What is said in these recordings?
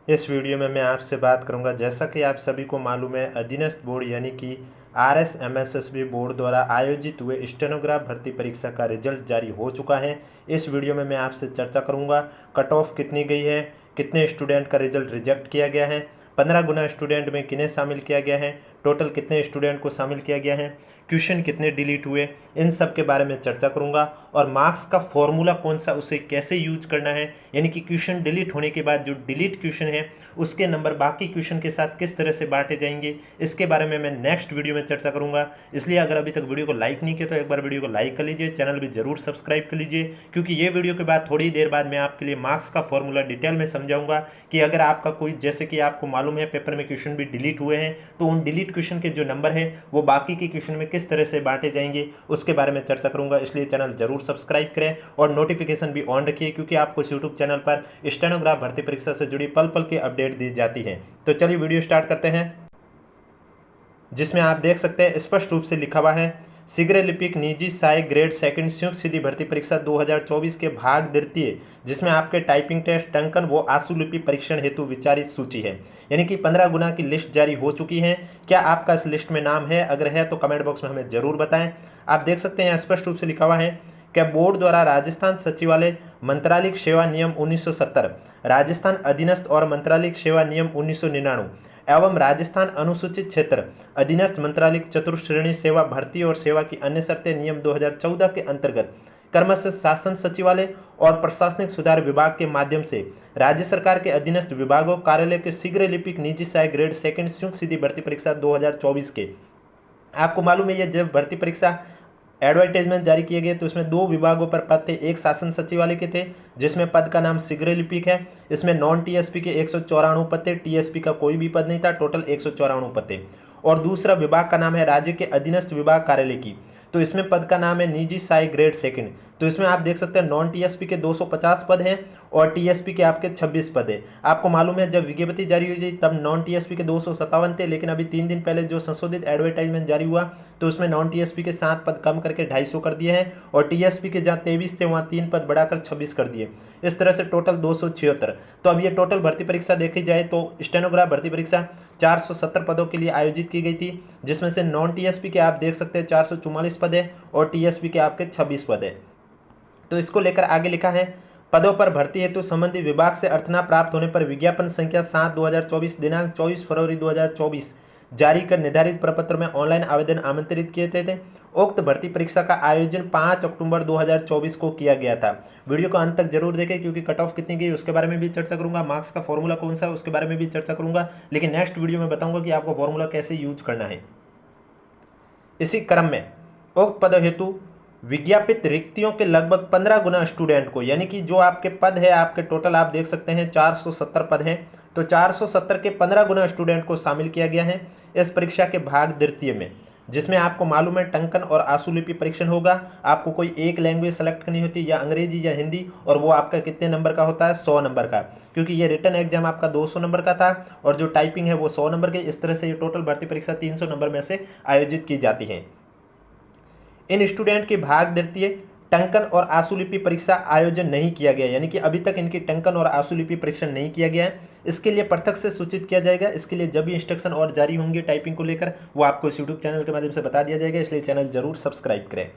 इस वीडियो में मैं आपसे बात करूंगा, जैसा कि आप सभी को मालूम है, अधीनस्थ बोर्ड यानी कि RSMSSB बोर्ड द्वारा आयोजित हुए स्टेनोग्राफ भर्ती परीक्षा का रिजल्ट जारी हो चुका है। इस वीडियो में मैं आपसे चर्चा करूंगा कट ऑफ कितनी गई है, कितने स्टूडेंट का रिजल्ट रिजेक्ट किया गया है, 15 गुना स्टूडेंट में किन्हें शामिल किया गया है, टोटल कितने स्टूडेंट को शामिल किया गया है, क्वेश्चन कितने डिलीट हुए, इन सब के बारे में चर्चा करूंगा। और मार्क्स का फॉर्मूला कौन सा, उसे कैसे यूज करना है, यानी कि क्वेश्चन डिलीट होने के बाद जो डिलीट क्वेश्चन है उसके नंबर बाकी क्वेश्चन के साथ किस तरह से बांटे जाएंगे, इसके बारे में मैं नेक्स्ट वीडियो में चर्चा करूंगा। इसलिए अगर अभी तक वीडियो को लाइक नहीं किया तो एक बार वीडियो को लाइक कर लीजिए, चैनल भी जरूर सब्सक्राइब कर लीजिए, क्योंकि ये वीडियो के बाद थोड़ी देर बाद मैं आपके लिए मार्क्स का फॉर्मूला डिटेल में समझाऊंगा कि अगर आपका कोई, जैसे कि आपको मालूम है पेपर में क्वेश्चन भी डिलीट हुए हैं, तो उन डिलीट क्वेश्चन के जो नंबर है वो बाकी के क्वेश्चन में किस तरह से बांटे जाएंगे उसके बारे में चर्चा करूंगा। इसलिए चैनल जरूर सब्सक्राइब करें और नोटिफिकेशन भी ऑन रखिए, क्योंकि आपको यूट्यूब चैनल पर स्टेनोग्राफ भर्ती परीक्षा से जुड़ी पल पल की अपडेट दी जाती है। तो चलिए वीडियो स्टार्ट करते हैं, जिसमें आप देख सकते हैं स्पष्ट रूप से लिखा हुआ है, शीघ्र लिपिक निजी सहायक ग्रेड सेकंड संयुक्त सीधी भर्ती परीक्षा 2024 के भाग द्वितीय, जिसमें आपके टाइपिंग टेस्ट, टंकन व आशुलिपि परीक्षण हेतु विचारित सूची है, यानी कि 15 गुना की लिस्ट जारी हो चुकी है। क्या आपका इस लिस्ट में नाम है? अगर है तो कमेंट बॉक्स में हमें जरूर बताएं। आप देख सकते हैं स्पष्ट रूप से लिखा हुआ है, क्या बोर्ड द्वारा राजस्थान सचिवालय मंत्रालयिक सेवा नियम 1970, राजस्थान अधीनस्थ और मंत्रालयिक सेवा नियम 1999 एवं राजस्थान अनुसूचित क्षेत्र अधीनस्थ मंत्रालयिक चतुर्श्रेणी सेवा भर्ती और सेवा की अन्य शर्तें नियम 2014 के अंतर्गत क्रमशः शासन सचिवालय और प्रशासनिक सुधार विभाग के माध्यम से राज्य सरकार के अधीनस्थ विभागों कार्यालय के शीघ्र लिपिक निजी सहायक ग्रेड सेकंड संयुक्त सीधी भर्ती परीक्षा 2024 के, आपको मालूम है ये जब भर्ती परीक्षा एडवर्टाइजमेंट जारी किए गए तो इसमें 2 विभागों पर पद थे, एक शासन सचिवालय के थे जिसमें पद का नाम शीघ्र लिपिक है, इसमें नॉन टीएसपी के 194 पद थे, टीएसपी का कोई भी पद नहीं था, टोटल 194 पद थे। और दूसरा विभाग का नाम है राज्य के अधीनस्थ विभाग कार्यालय की, तो इसमें पद का नाम है निजी सहायक ग्रेड सेकंड, तो इसमें आप देख सकते हैं नॉन टीएसपी के 250 पद हैं और टीएसपी के आपके 26 पद है। आपको मालूम है जब विज्ञप्ति जारी हुई थी तब नॉन टीएसपी के 257 थे, लेकिन अभी 3 दिन पहले जो संशोधित एडवर्टाइजमेंट जारी हुआ तो उसमें नॉन टीएसपी के 7 पद कम करके 250 कर दिए हैं और टीएसपी के जहाँ 23 थे वहाँ 3 पद बढ़ाकर 26 कर दिए, इस तरह से टोटल 276। तो अब ये टोटल भर्ती परीक्षा देखी जाए तो स्टेनोग्राफ भर्ती परीक्षा 470 पदों के लिए आयोजित की गई थी, जिसमें से नॉन टीएसपी के आप देख सकते हैं 444 पद है और टीएसपी के आपके 26 पद है। तो इसको लेकर आगे लिखा है, पदों पर भर्ती हेतु संबंधित विभाग से अर्थना प्राप्त होने पर विज्ञापन संख्या 7/2024 दिनांक 24 फरवरी 2024 जारी कर निर्धारित प्रपत्र में ऑनलाइन आवेदन आमंत्रित किए थे। उक्त भर्ती परीक्षा का आयोजन 5 अक्टूबर 2024 को किया गया था। वीडियो को अंत तक जरूर देखें, क्योंकि कट ऑफ कितनी गई उसके बारे में भी चर्चा करूंगा, मार्क्स का फॉर्मूला कौन सा है उसके बारे में भी चर्चा करूंगा, लेकिन नेक्स्ट वीडियो में बताऊंगा कि आपको फॉर्मूला कैसे यूज करना है। इसी क्रम में उक्त पद हेतु विज्ञापित रिक्तियों के लगभग 15 गुना स्टूडेंट को, यानी कि जो आपके पद है आपके टोटल आप देख सकते हैं 470 पद हैं, तो 470 के 15 गुना स्टूडेंट को शामिल किया गया है इस परीक्षा के भाग द्वितीय में, जिसमें आपको मालूम है टंकन और आशुलिपि परीक्षण होगा। आपको कोई एक लैंग्वेज सेलेक्ट करनी होती है, या अंग्रेजी या हिंदी, और वो आपका कितने नंबर का होता है? 100 नंबर का, क्योंकि ये रिटन एग्जाम आपका 200 नंबर का था और जो टाइपिंग है वो 100 नंबर की। इस तरह से ये टोटल भर्ती परीक्षा 300 नंबर में से आयोजित की जाती है। इन स्टूडेंट के भाग द्वितीय टंकन और आशुलिपि परीक्षा आयोजन नहीं किया गया, यानी कि अभी तक इनकी टंकन और आशुलिपि परीक्षण नहीं किया गया है, इसके लिए पृथक से सूचित किया जाएगा। इसके लिए जब भी इंस्ट्रक्शन और जारी होंगे टाइपिंग को लेकर वो आपको यूट्यूब चैनल के माध्यम से बता दिया जाएगा, इसलिए चैनल जरूर सब्सक्राइब करें।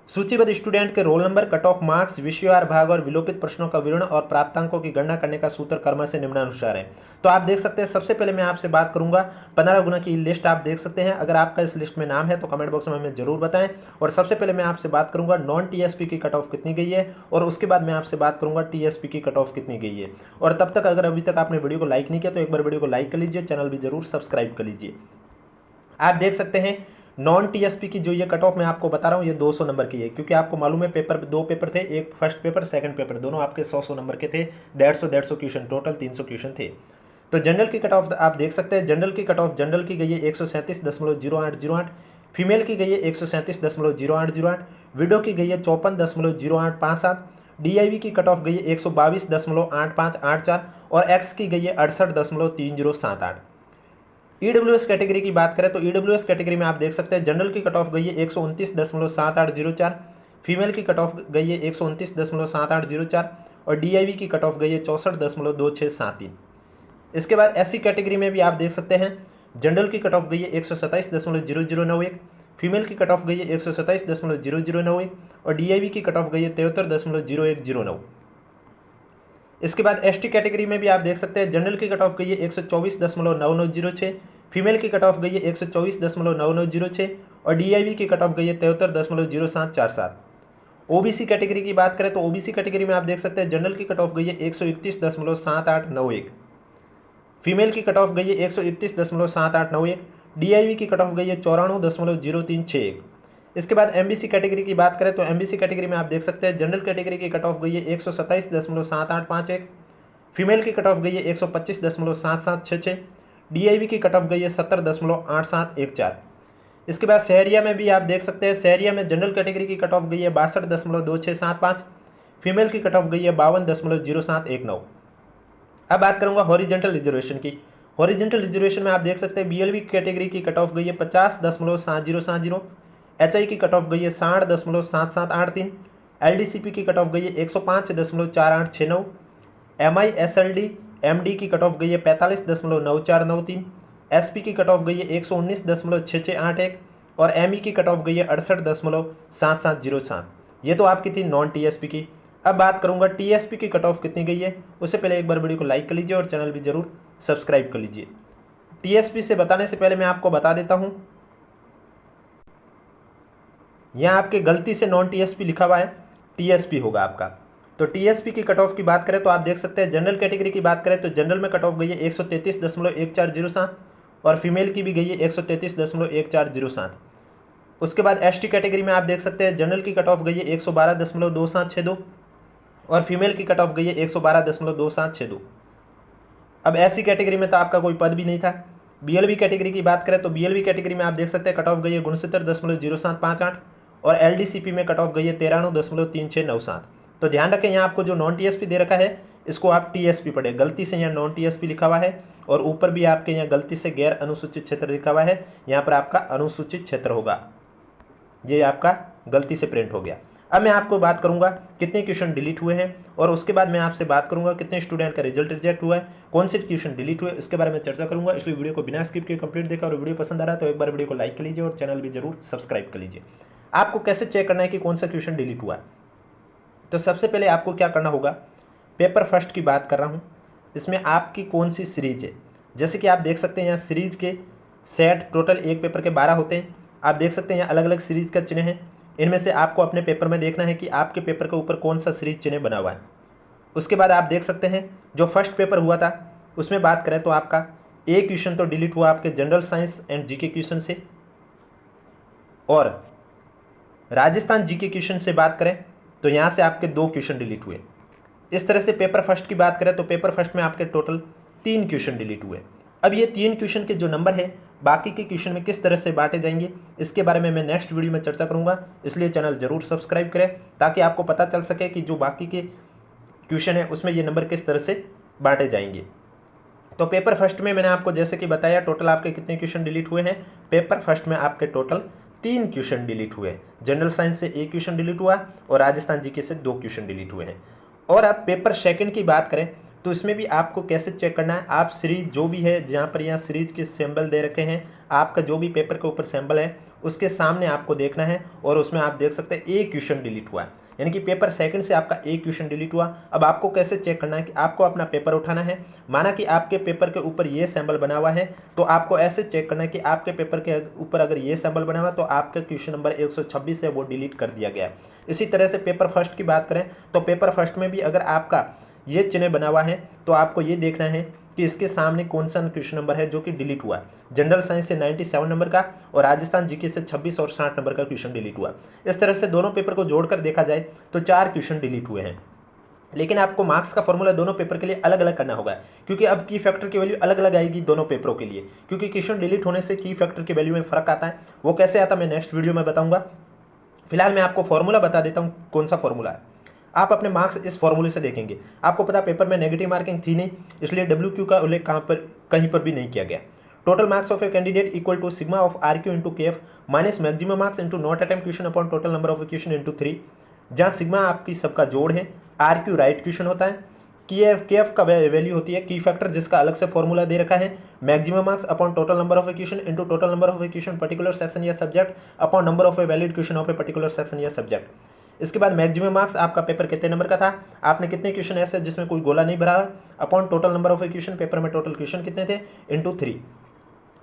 सूचीबद्ध स्टूडेंट के roll number, cut off marks, विषयवार भाग और विलोपित प्रश्नों का विवरण और प्राप्तांकों की गणना करने का सूत्र क्रम से निम्नानुसार है। तो आप देख सकते हैं, सबसे पहले मैं आपसे बात करूंगा 15 गुना की लिस्ट आप देख सकते हैं। अगर आपका इस लिस्ट में नाम है तो कमेंट बॉक्स में हमें जरूर बताएं। और सबसे पहले मैं आपसे बात करूंगा नॉन टीएसपी की कट ऑफ कितनी गई है, और उसके बाद मैं आपसे बात करूंगा टीएसपी की कट ऑफ कितनी गई है। और तब तक अगर अभी तक आपने वीडियो को लाइक नहीं किया तो एक बार वीडियो को लाइक कर लीजिए, चैनल भी जरूर सब्सक्राइब कर लीजिए। आप देख सकते हैं नॉन टीएसपी की जो ये कट ऑफ मैं आपको बता रहा हूँ ये 200 नंबर की है, क्योंकि आपको मालूम है पेपर 2 पेपर थे, एक फर्स्ट पेपर सेकंड पेपर, दोनों आपके 100 नंबर के थे, 150 क्वेश्चन, टोटल 300 क्वेश्चन थे। तो जनरल की कट ऑफ आप देख सकते हैं, जनरल की कट ऑफ जनरल की गई है 137.0808, फीमेल की गई है 137.0808, विडो की गई है 54.0857, डीआईवी की कट ऑफ गई है 122.8584 और एक्स की गई है 68.3078। ईडब्ल्यूएस कैटेगरी की बात करें तो ईडब्ल्यूएस कैटेगरी में आप देख सकते हैं जनरल की कट ऑफ गई है 129.7804, फीमेल की कट ऑफ गई है 129.7804 और डीआईवी की कट ऑफ गई है 64.2673। इसके बाद एससी कैटेगरी में भी आप देख सकते हैं जनरल की कट ऑफ गई है 127.0091, फीमेल की कट ऑफ गई है 127.0091 और डीआईवी की कट ऑफ गई है 73.0109। इसके बाद एसटी कैटेगरी में भी आप देख सकते हैं जनरल की कट ऑफ गई है 124.9906, फीमेल की कट ऑफ गई है 124.9906 और डीआईवी की कट ऑफ गई है 73.0747। ओबीसी कैटेगरी की बात करें तो ओबीसी कैटेगरी में आप देख सकते हैं जनरल की कट ऑफ गई है 131.7891, फीमेल की कट ऑफ गई है 131.7891, डीआईवी की कट ऑफ गई है 94.0361। इसके बाद एमबीसी कैटेगरी की बात करें तो एमबीसी कैटेगरी में आप देख सकते हैं जनरल कैटेगरी की कट ऑफ गई है 127.7851, फीमेल की कट ऑफ गई है 125.7766, डीआईवी की कट ऑफ गई है 70.8714। इसके बाद शहरिया में भी आप देख सकते हैं शहरिया में जनरल कैटेगरी की कट ऑफ गई है 62.2675, फीमेल की कट ऑफ गई है 52.0719। अब बात करूंगा हॉरिजेंटल रिजर्वेशन की। हॉरिजेंटल रिजर्वेशन में आप देख सकते हैं बीएलबी कैटेगरी की कट ऑफ गई है 50.7070, एचआई की कट ऑफ गई है 60.7783, एलडीसीपी की कट ऑफ गई है 105.4869, एमआई एसएलडी एमडी की कट ऑफ गई है 45.9493, एसपी की कट ऑफ गई है 119.6681 और एमई की कट ऑफ गई है 68.7707। ये तो आपकी थी नॉन टीएसपी की। अब बात करूंगा टीएसपी की कट ऑफ कितनी गई है। उससे पहले एक बार वीडियो को लाइक कर लीजिए और चैनल भी जरूर सब्सक्राइब कर लीजिए। टीएसपी से बताने से पहले मैं आपको बता देता हूं, यहाँ आपके गलती से नॉन टीएसपी लिखा हुआ है, टीएसपी होगा आपका। तो टीएसपी की कट ऑफ की बात करें तो आप देख सकते हैं जनरल कैटेगरी की बात करें तो जनरल में कट ऑफ गई है 133.1407 और फीमेल की भी गई है 133.1407। उसके बाद एसटी कैटेगरी में आप देख सकते हैं जनरल की कट ऑफ गई है 112.2762 और फीमेल की कट ऑफ गई है 112.2762। अब एससी कैटेगरी में तो आपका कोई पद भी नहीं था। बीएलबी कैटेगरी की बात करें तो बीएलबी कैटेगरी में आप देख सकते हैं कट ऑफ गई है 69.0758 और एलडीसीपी में कट ऑफ गई है 93.3697। तो ध्यान रखें यहाँ आपको जो नॉन टीएसपी दे रखा है इसको आप टीएसपी पढ़े, गलती से यहाँ नॉन टीएसपी लिखा हुआ है और ऊपर भी आपके यहाँ गलती से गैर अनुसूचित क्षेत्र लिखा हुआ है, यहाँ पर आपका अनुसूचित क्षेत्र होगा, ये आपका गलती से प्रिंट हो गया। अब मैं आपको बात करूंगा कितने क्वेश्चन डिलीट हुए हैं और उसके बाद मैं आपसे बात करूंगा कितने स्टूडेंट का रिजल्ट रिजेक्ट हुआ है, कौन से क्वेश्चन डिलीट हुए, इसके बारे में चर्चा करूंगा। इसलिए वीडियो को बिना स्किप किए कंप्लीट देखा और वीडियो पसंद आ रहा है तो एक बार वीडियो को लाइक कर लीजिए और चैनल भी जरूर सब्सक्राइब कर लीजिए। आपको कैसे चेक करना है कि कौन सा क्वेश्चन डिलीट हुआ है, तो सबसे पहले आपको क्या करना होगा, पेपर फर्स्ट की बात कर रहा हूँ, इसमें आपकी कौन सी सीरीज है। जैसे कि आप देख सकते हैं यहाँ सीरीज के सेट टोटल एक पेपर के 12 होते हैं। आप देख सकते हैं यहाँ अलग अलग सीरीज का चिन्ह है, इनमें से आपको अपने पेपर में देखना है कि आपके पेपर के ऊपर कौन सा सीरीज चिन्ह बना हुआ है। उसके बाद आप देख सकते हैं जो फर्स्ट पेपर हुआ था उसमें बात करें तो आपका एक क्वेश्चन तो डिलीट हुआ आपके general science and GK question से, और राजस्थान जीके क्वेश्चन से बात करें तो यहाँ से आपके 2 क्वेश्चन डिलीट हुए। इस तरह से पेपर फर्स्ट की बात करें तो पेपर फर्स्ट में आपके टोटल 3 क्वेश्चन डिलीट हुए। अब ये 3 क्वेश्चन के जो नंबर है बाकी के क्वेश्चन में किस तरह से बांटे जाएंगे इसके बारे में मैं नेक्स्ट वीडियो में चर्चा करूंगा, इसलिए चैनल जरूर सब्सक्राइब करें ताकि आपको पता चल सके कि जो बाकी के क्वेश्चन है उसमें ये नंबर किस तरह से बांटे जाएंगे। तो पेपर फर्स्ट में मैंने आपको जैसे कि बताया टोटल आपके कितने क्वेश्चन डिलीट हुए हैं, पेपर फर्स्ट में आपके टोटल 3 क्वेश्चन डिलीट हुए। जनरल साइंस से 1 क्वेश्चन डिलीट हुआ और राजस्थान जीके से 2 क्वेश्चन डिलीट हुए हैं। और आप पेपर सेकंड की बात करें तो इसमें भी आपको कैसे चेक करना है, आप सीरीज जो भी है जहाँ पर यहाँ सीरीज के सिंबल दे रखे हैं, आपका जो भी पेपर के ऊपर सिंबल है उसके सामने आपको देखना है और उसमें आप देख सकते हैं 1 क्वेश्चन डिलीट हुआ है, यानी कि पेपर सेकंड से आपका 1 क्वेश्चन डिलीट हुआ। अब आपको कैसे चेक करना है कि आपको अपना पेपर उठाना है, माना कि आपके पेपर के ऊपर ये सिंबल बना हुआ है तो आपको ऐसे चेक करना है कि आपके पेपर के ऊपर अगर ये सिंबल बना हुआ तो आपका क्वेश्चन नंबर 126 है वो डिलीट कर दिया गया। इसी तरह से पेपर फर्स्ट की बात करें तो पेपर फर्स्ट में भी अगर आपका ये चिन्ह बना हुआ है तो आपको ये देखना है कि इसके सामने कौन सा क्वेश्चन नंबर है जो कि डिलीट हुआ। जनरल साइंस से 97 नंबर का और राजस्थान जीके से 26 और 60 नंबर का क्वेश्चन डिलीट हुआ। इस तरह से दोनों पेपर को जोड़कर देखा जाए तो 4 क्वेश्चन डिलीट हुए हैं। लेकिन आपको मार्क्स का फॉर्मूला दोनों पेपर के लिए अलग अलग करना होगा, क्योंकि अब की फैक्टर की वैल्यू अलग अलग आएगी दोनों पेपरों के लिए, क्योंकि क्वेश्चन डिलीट होने से की फैक्टर की वैल्यू में फर्क आता है। वो कैसे आता है मैं नेक्स्ट वीडियो में बताऊंगा। फिलहाल मैं आपको फॉर्मूला बता देता हूँ कौन सा फॉर्मूला है। आप अपने मार्क्स इस फॉर्मूले से देखेंगे। आपको पता पेपर में नेगेटिव मार्किंग थी नहीं, इसलिए WQ का उल्लेख कहीं पर भी नहीं किया गया। Total marks of a candidate equal to sigma of RQ into KF minus maximum marks into not attempt question upon total number of question into 3, जहाँ सिग्मा आपकी सबका जोड़ है, RQ राइट क्वेश्चन होता है, के एफ का वैल्यू होती है की फैक्टर, जिसका अलग से फॉर्मूला दे रखा है, maximum marks upon total number of question into total number of question particular section या subject upon number of valid question of a particular section या सब्जेक्ट। इसके बाद मैक्सिमम मार्क्स आपका पेपर कितने नंबर का था, आपने कितने क्वेश्चन ऐसे जिसमें कोई गोला नहीं भरा, upon total number of question, paper में टोटल क्वेश्चन कितने थे, इनटू 3।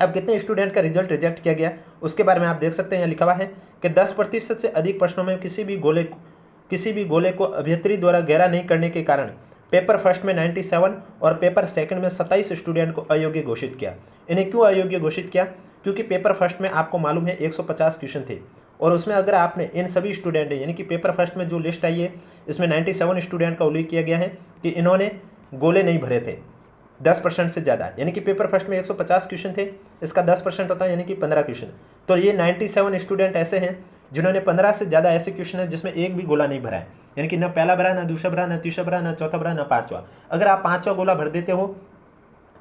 अब कितने स्टूडेंट का रिजल्ट रिजेक्ट किया गया उसके बारे में आप देख सकते हैं, यहाँ लिखा हुआ है कि 10% से अधिक प्रश्नों में किसी भी गोले को अभ्यर्थी द्वारा गहरा नहीं करने के कारण पेपर फर्स्ट में 97 और पेपर सेकंड में 27 स्टूडेंट को अयोग्य घोषित किया। इन्हें क्यों अयोग्य घोषित किया, क्योंकि पेपर फर्स्ट में आपको मालूम है 150 क्वेश्चन थे, और उसमें अगर आपने इन सभी स्टूडेंट यानी कि पेपर फर्स्ट में जो लिस्ट आई है इसमें 97 स्टूडेंट का उल्लेख किया गया है कि इन्होंने गोले नहीं भरे थे 10% से ज़्यादा, यानी कि पेपर फर्स्ट में 150 क्वेश्चन थे, इसका 10% होता है यानी कि 15 क्वेश्चन। तो ये 97 स्टूडेंट ऐसे हैं जिन्होंने 15 से ज़्यादा ऐसे क्वेश्चन है जिसमें एक भी गोला नहीं भरा है, यानी कि ना पहला भरा, ना दूसरा भरा, ना तीसरा भरा, ना चौथा भरा, ना पाँचवा। अगर आप पाँचवा गोला भर देते हो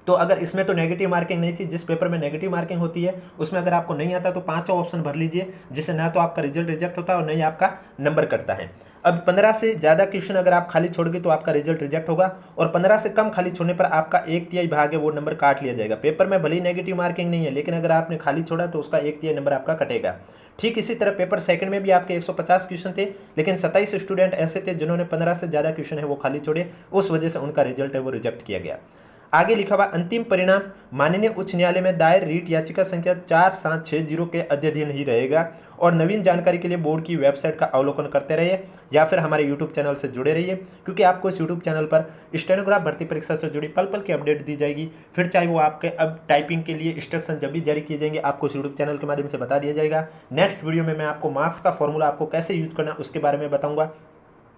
तो अगर इसमें तो नेगेटिव मार्किंग नहीं थी, जिस पेपर में नेगेटिव मार्किंग होती है उसमें अगर आपको नहीं आता तो पाँचवा ऑप्शन भर लीजिए, जिससे ना तो आपका रिजल्ट रिजेक्ट होता है और नहीं आपका नंबर कटता है। अब 15 से ज़्यादा क्वेश्चन अगर आप खाली छोड़ गए तो आपका रिजल्ट रिजेक्ट होगा, और 15 से कम खाली छोड़ने पर आपका 1/3 भाग है वो नंबर काट लिया जाएगा। पेपर में भले ही नेगेटिव मार्किंग नहीं है, लेकिन अगर आपने खाली छोड़ा तो उसका 1/3 नंबर आपका कटेगा। ठीक इसी तरह पेपर सेकंड में भी आपके 150 क्वेश्चन थे, लेकिन 27 स्टूडेंट ऐसे थे जिन्होंने 15 से ज़्यादा क्वेश्चन है वो खाली छोड़े, उस वजह से उनका रिजल्ट है वो रिजेक्ट किया गया। आगे लिखा हुआ अंतिम परिणाम माननीय उच्च न्यायालय में दायर रीट याचिका संख्या 4760 के अध्ययन ही रहेगा, और नवीन जानकारी के लिए बोर्ड की वेबसाइट का अवलोकन करते रहिए या फिर हमारे यूट्यूब चैनल से जुड़े रहिए, क्योंकि आपको इस यूट्यूब चैनल पर स्टेनोग्राफ भर्ती परीक्षा से जुड़ी पल पल की अपडेट दी जाएगी। फिर चाहे वो आपके अब टाइपिंग के लिए इंस्ट्रक्शन जब भी जारी किए जाएंगे आपको इस यूट्यूब चैनल के माध्यम से बता दिया जाएगा। नेक्स्ट वीडियो में मैं आपको मार्क्स का फॉर्मूला आपको कैसे यूज करना उसके बारे में बताऊँगा।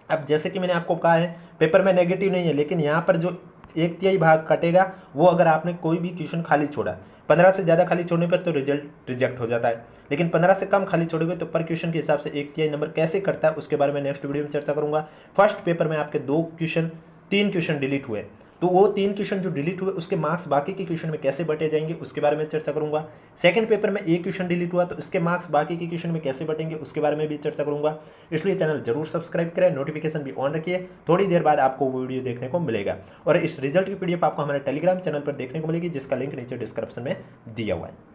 अब जैसे कि मैंने आपको कहा है पेपर में नेगेटिव नहीं है, लेकिन यहाँ पर जो 1/3 भाग कटेगा वो अगर आपने कोई भी क्वेश्चन खाली छोड़ा। 15 से ज़्यादा खाली छोड़ने पर तो रिजल्ट रिजेक्ट हो जाता है, लेकिन 15 से कम खाली छोड़ोगे तो पर क्वेश्चन के हिसाब से 1/3 नंबर कैसे कटता है उसके बारे में नेक्स्ट वीडियो में चर्चा करूंगा। फर्स्ट पेपर में आपके 3 क्वेश्चन डिलीट हुए, तो वो 3 क्वेश्चन जो डिलीट हुए उसके मार्क्स बाकी के क्वेश्चन में कैसे बटे जाएंगे उसके बारे में चर्चा करूंगा। सेकंड पेपर में 1 क्वेश्चन डिलीट हुआ तो इसके मार्क्स बाकी के क्वेश्चन में कैसे बटेंगे उसके बारे में भी चर्चा करूंगा। इसलिए चैनल जरूर सब्सक्राइब करें, नोटिफिकेशन भी ऑन रखिए, थोड़ी देर बाद आपको वो वीडियो देखने को मिलेगा। और इस रिजल्ट की पीडीएफ आपको हमारे टेलीग्राम चैनल पर देखने को मिलेगी, जिसका लिंक नीचे डिस्क्रिप्शन में दिया हुआ है।